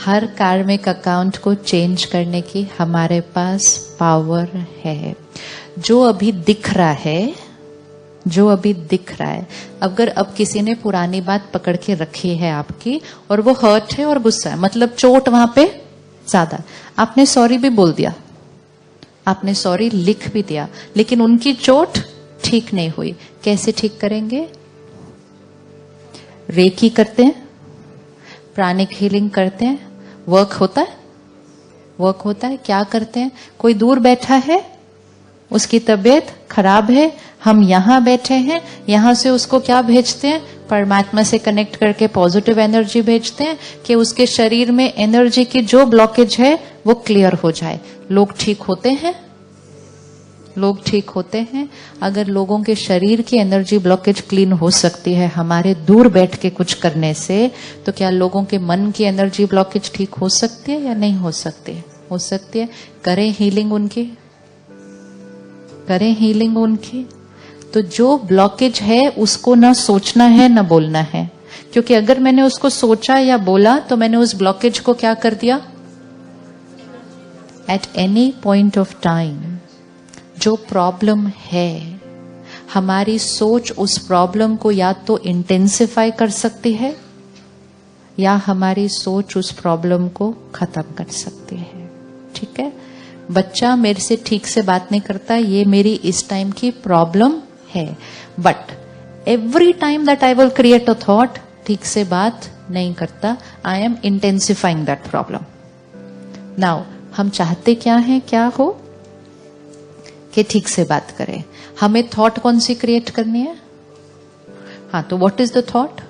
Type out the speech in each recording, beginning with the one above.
हर कार्मिक अकाउंट को चेंज करने की हमारे पास पावर है। जो अभी दिख रहा है, अगर अब किसी ने पुरानी बात पकड़ के रखी है आपकी और वो हर्ट है और गुस्सा है, मतलब चोट वहां पे ज्यादा, आपने सॉरी भी बोल दिया, आपने सॉरी लिख भी दिया, लेकिन उनकी चोट ठीक नहीं हुई, कैसे ठीक करेंगे? रेकी करते हैं, प्राणिक हीलिंग करते हैं, वर्क होता है। क्या करते हैं? कोई दूर बैठा है, उसकी तबीयत खराब है, हम यहां बैठे हैं, यहां से उसको क्या भेजते हैं? परमात्मा से कनेक्ट करके पॉजिटिव एनर्जी भेजते हैं कि उसके शरीर में एनर्जी की जो ब्लॉकेज है वो क्लियर हो जाए। लोग ठीक होते हैं। अगर लोगों के शरीर की एनर्जी ब्लॉकेज क्लीन हो सकती है हमारे दूर बैठ के कुछ करने से, तो क्या लोगों के मन की एनर्जी ब्लॉकेज ठीक हो सकती है या नहीं हो सकती? हो सकती है। करें हीलिंग उनकी। तो जो ब्लॉकेज है उसको ना सोचना है ना बोलना है, क्योंकि अगर मैंने उसको सोचा या बोला तो मैंने उस ब्लॉकेज को क्या कर दिया? At any point of time जो प्रॉब्लम है, हमारी सोच उस प्रॉब्लम को या तो इंटेंसिफाई कर सकती है या हमारी सोच उस प्रॉब्लम को खत्म कर सकती है। ठीक है? बच्चा मेरे से ठीक से बात नहीं करता, ये मेरी इस टाइम की प्रॉब्लम है, but every time that I will create a thought, ठीक से बात नहीं करता, I am intensifying that problem. Now हम चाहते क्या है, क्या हो कि ठीक से बात करें। हमें थॉट कौन सी क्रिएट करनी है? हाँ, तो व्हाट इज द थॉट?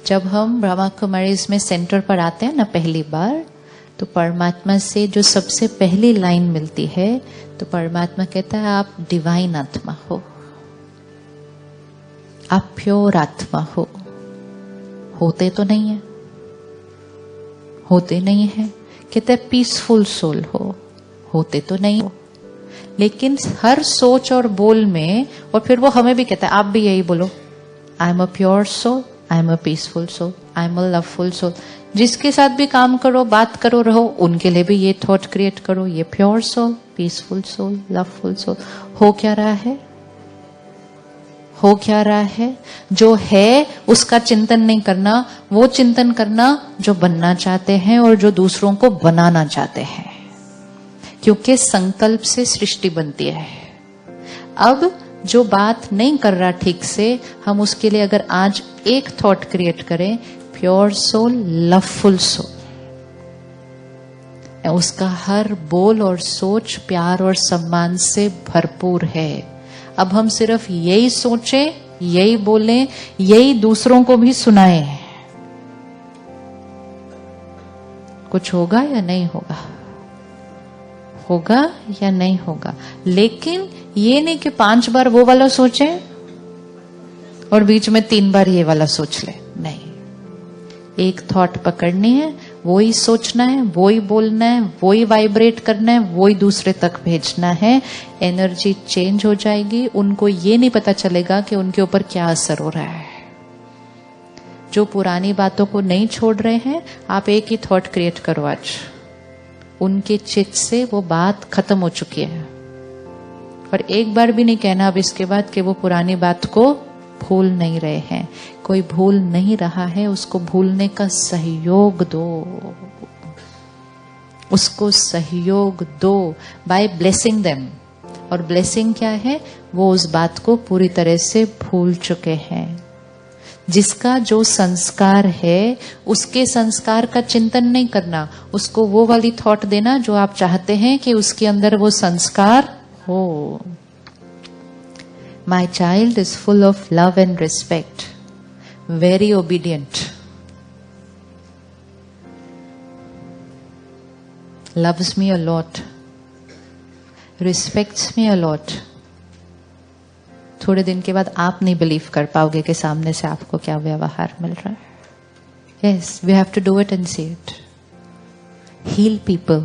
जब हम ब्रह्मा कुमारीज में सेंटर पर आते हैं ना पहली बार, तो परमात्मा से जो सबसे पहली लाइन मिलती है, तो परमात्मा कहता है आप डिवाइन आत्मा हो, आप प्योर आत्मा हो। होते तो नहीं है, कहते हैं पीसफुल सोल हो, होते तो नहीं हो, लेकिन हर सोच और बोल में, और फिर वो हमें भी कहता है आप भी यही बोलो, I am a pure soul, I am a peaceful soul, I am a loveful soul. जिसके साथ भी काम करो, बात करो, रहो, उनके लिए भी ये थॉट क्रिएट करो, ये pure soul, peaceful soul, loveful soul. हो क्या रहा है? जो है उसका चिंतन नहीं करना, वो चिंतन करना जो बनना चाहते हैं और जो दूसरों को बनाना चाहते हैं, क्योंकि संकल्प से सृष्टि बनती है। अब जो बात नहीं कर रहा ठीक से, हम उसके लिए अगर आज एक थॉट क्रिएट करें, प्योर सोल, लवफुल सोल, उसका हर बोल और सोच प्यार और सम्मान से भरपूर है। अब हम सिर्फ यही सोचें, यही बोलें, यही दूसरों को भी सुनाएं, कुछ होगा या नहीं होगा? लेकिन ये नहीं कि 5 बार वो वाला सोचें और बीच में 3 बार ये वाला सोच ले, नहीं। एक थॉट पकड़नी है, वो ही सोचना है, वो ही बोलना है, वो ही वाइब्रेट करना है, वो ही दूसरे तक भेजना है। एनर्जी चेंज हो जाएगी, उनको ये नहीं पता चलेगा कि उनके ऊपर क्या असर हो रहा है। जो पुरानी बातों को नहीं छोड़ रहे हैं, आप एक ही थॉट क्रिएट करो आज, उनके चित्त से वो बात खत्म हो चुकी है। और एक बार भी नहीं कहना अब इसके बाद कि वो पुरानी बात को भूल नहीं रहे हैं। कोई भूल नहीं रहा है, उसको भूलने का सहयोग दो, उसको सहयोग दो बाय ब्लेसिंग देम। और ब्लेसिंग क्या है? वो उस बात को पूरी तरह से भूल चुके हैं। जिसका जो संस्कार है, उसके संस्कार का चिंतन नहीं करना, उसको वो वाली थॉट देना जो आप चाहते हैं कि उसके अंदर वो संस्कार हो। My child is full of love and respect, very obedient, loves me a lot, respects me a lot. थोड़े दिन के बाद आप नहीं बिलीव कर पाओगे कि सामने से आपको क्या व्यवहार मिल रहा है। Yes, we have to do it and see it. Heal people.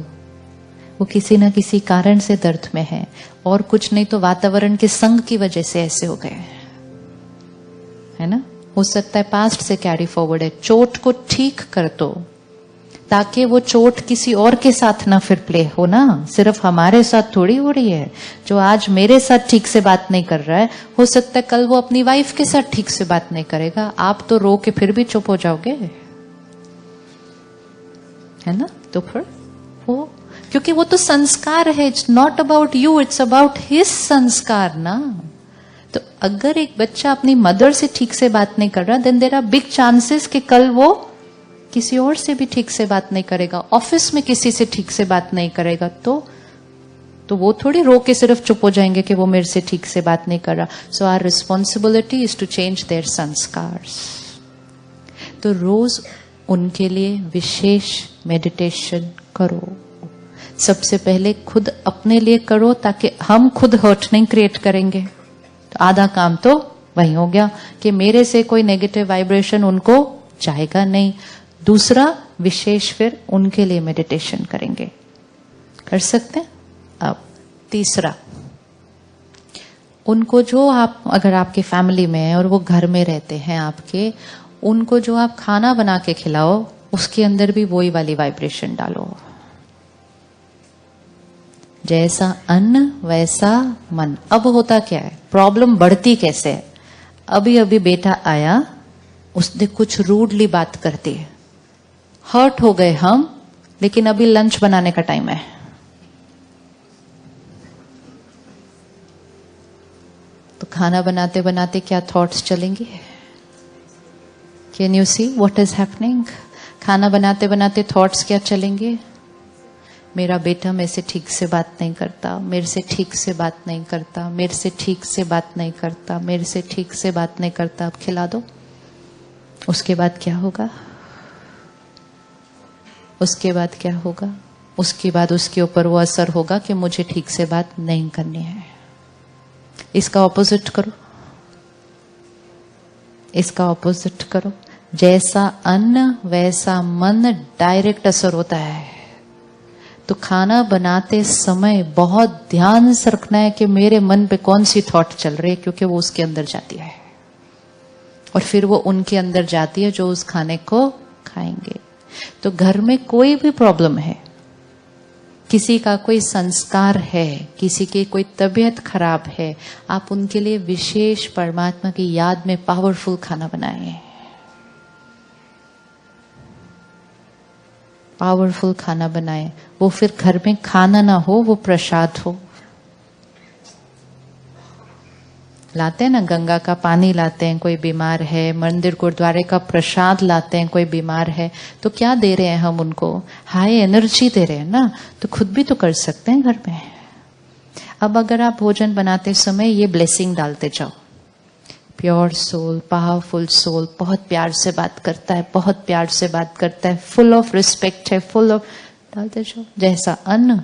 वो किसी ना किसी कारण से दर्द में है, और कुछ नहीं तो वातावरण के संग की वजह से ऐसे हो गए, है ना? हो सकता है पास्ट से कैरी फॉरवर्ड है, चोट को ठीक कर दो ताकि वो चोट किसी और के साथ ना फिर प्ले हो ना, सिर्फ हमारे साथ थोड़ी हो रही है। जो आज मेरे साथ ठीक से बात नहीं कर रहा है, हो सकता है कल वो अपनी वाइफ के साथ ठीक से बात नहीं करेगा, आप तो रो के फिर भी चुप हो जाओगे, है ना। तो फिर वो, क्योंकि वो तो संस्कार है, it's not about you, it's about his संस्कार ना। तो अगर एक बच्चा अपनी मदर से ठीक से बात नहीं कर रहा, then there are big chances कि कल वो किसी और से भी ठीक से बात नहीं करेगा, ऑफिस में किसी से ठीक से बात नहीं करेगा, तो वो थोड़ी रो के सिर्फ चुप हो जाएंगे कि वो मेरे से ठीक से बात नहीं कर रहा। So our responsibility is to change their संस्कार्स। तो रोज उनके लिए विशेष मेडिटेशन करो। सबसे पहले खुद अपने लिए करो, ताकि हम खुद हर्ट नहीं क्रिएट करेंगे। तो आधा काम तो वही हो गया कि मेरे से कोई नेगेटिव वाइब्रेशन उनको जाएगा नहीं। दूसरा, विशेष फिर उनके लिए मेडिटेशन करेंगे, कर सकते हैं। अब तीसरा, उनको जो आप, अगर आपके फैमिली में है और वो घर में रहते हैं आपके, उनको जो आप खाना बना के खिलाओ, उसके अंदर भी वही वाली वाइब्रेशन डालो। जैसा अन्न वैसा मन। अब होता क्या है, प्रॉब्लम बढ़ती कैसे है। अभी अभी बेटा आया, उसने कुछ रूडली बात कर दी, हर्ट हो गए हम, लेकिन अभी लंच बनाने का टाइम है। तो खाना बनाते बनाते क्या थॉट्स चलेंगे? Can you see what is happening? खाना बनाते बनाते थॉट्स क्या चलेंगे? मेरा बेटा मेरे से ठीक से बात नहीं करता, मेरे से ठीक से बात नहीं करता, मेरे से ठीक से बात नहीं करता, मेरे से ठीक से बात नहीं करता। अब खिला दो। उसके बाद क्या होगा? उसके बाद क्या होगा? उसके बाद उसके ऊपर वो असर होगा कि मुझे ठीक से बात नहीं करनी है। इसका ऑपोजिट करो, इसका ऑपोजिट करो। जैसा अन्न वैसा मन, डायरेक्ट असर होता है। तो खाना बनाते समय बहुत ध्यान से रखना है कि मेरे मन पे कौन सी थॉट चल रही है, क्योंकि वो उसके अंदर जाती है और फिर वो उनके अंदर जाती है जो उस खाने को खाएंगे। तो घर में कोई भी प्रॉब्लम है, किसी का कोई संस्कार है, किसी की कोई तबीयत खराब है, आप उनके लिए विशेष परमात्मा की याद में पावरफुल खाना बनाएं। पावरफुल खाना बनाएं। वो फिर घर में खाना ना हो, वो प्रसाद हो। लाते हैं ना, गंगा का पानी लाते हैं, कोई बीमार है, मंदिर गुरुद्वारे का प्रसाद लाते हैं, कोई बीमार है, तो क्या दे रहे हैं हम उनको? हाई एनर्जी दे रहे हैं ना। तो खुद भी तो कर सकते हैं घर में। अब अगर आप भोजन बनाते समय ये ब्लेसिंग डालते जाओ, प्योर सोल, पावरफुल सोल, बहुत प्यार से बात करता है, बहुत प्यार से बात करता है, फुल ऑफ रिस्पेक्ट है, फुल ऑफ, डालते जाओ। जैसा अन्न